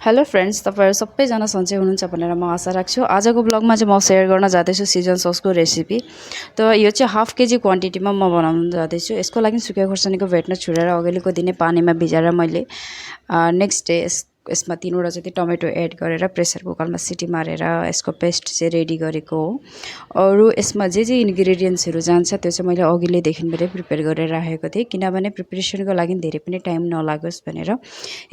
Hello friends, तपाईहरु सबैजना सन्चै हुनुहुन्छ भनेर म आशा राख्छु। आजको ब्लगमा चाहिँ म शेयर गर्न जाँदैछु सिजन ससको रेसिपी। त यो चाहिँ हाफ केजी क्वान्टिटीमा म बनाउन जाँदैछु। यसको लागि सुकेको खोर्सानीको भेट्न छुरेर अघिल्लो दिनै पानीमा भिजाएर मैले नेक्स्ट डे यसमा 3 वटा जति टमेटो एड गरेर प्रेसर कुकरमा सिटी मारेर यसको पेस्ट चाहिँ रेडी गरेको हो। अरु यसमा जे इन्ग्रेडियन्ट्सहरु जान्छ त्यो चाहिँ मैले अघिल्लै देखिनबाटै प्रिपेयर गरेर राखेको थिएँ, किनभने प्रिपरेसनको लागि धेरै पनि टाइम नलागोस् भनेर।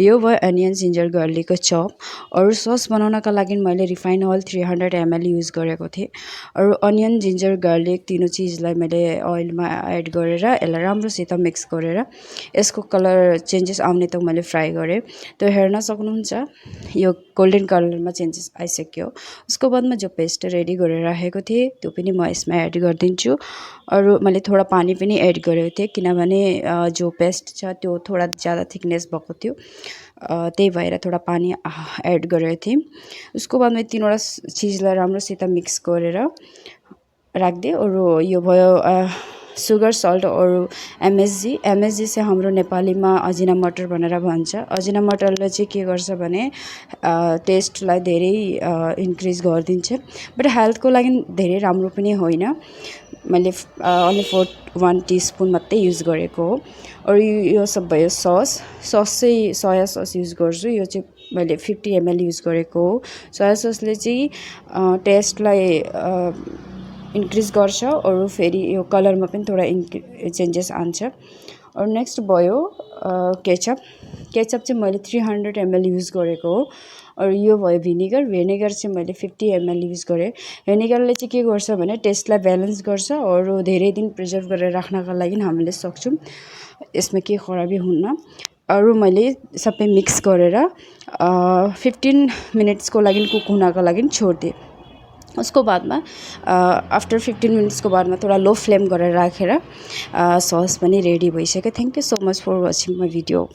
यो भयो अनियन जिन्जर गार्लिकको चप। अरु सस बनाउनका लागि मैले रिफाइन ओइल 300 ml युज गरेको थिएँ। अरु अनियन जिन्जर गार्लिक तीनो चीजलाई मैले ओइलमा एड गरेर यसलाई राम्रोसित मिक्स गरेर यसको कलर चेन्जेस आउने तक मैले फ्राई गरेँ। त्यो हेर्न सक्नुहुन्छ यो गोल्डन कलरमा चेन्जेस आइसक्यो। उसको बादमा जो पेस्ट रेडी गरेर राखेको थिएँ त्यो पनि म यसमा एड गरिदिन्छु। अरु मैले थोडा पानी पनि एड गरेको थिएँ, किनभने जो पेस्ट छ त्यो थोडा ज्यादा थिकनेस भएको थियो, त्यही भएर थोडा पानी एड गरेको थिएँ। उसको बादमा 3 वटा चीजलाई राम्रोसित मिक्स गरेर राख्दै। अरु यो भयो सुगर सल्ट अरु एमएसजी चाहिँ हाम्रो नेपालीमा अजिना मटर भनेर भन्छ। अजिना मटरले चाहिँ के गर्छ भने टेस्टलाई धेरै इन्क्रिज गरिदिन्छ, बट हेल्थको लागि धेरै राम्रो पनि होइन। मैले ओन्ली 1 टीस्पून मात्रै युज गरेको हो। अरु यो सब भयो सस चाहिँ सोया सस युज गर्छु। यो चाहिँ मैले 50 ml युज गरेको हो। सोया ससले चाहिँ टेस्टलाई इन्क्रिज गर्छ, अरु फेरि यो कलरमा पनि थोडा चेन्जेस आन्छ। अरु नेक्स्ट भयो केचप चाहिँ मैले 300 ml युज गरेको हो। अरु यो भयो भिनेगर चाहिँ मैले 50 ml युज गरेँ। भिनेगरले चाहिँ के गर्छ भने टेस्टलाई ब्यालेन्स गर्छ, अरु धेरै दिन प्रिजर्भ गरेर राख्नका लागि हामीले सक्छौं। यसमा के खराबी हुन्न। अरु मैले सबै मिक्स गरेर 15 मिनेट्सको लागि कुक हुनको लागि छोड्दिए। उसको बादमा आफ्टर 15 मिनेट्सको बादमा थोडा लो फ्लेम गरेर राखेर सस पनि रेडी भइसक्यो। Thank you so much for watching my video.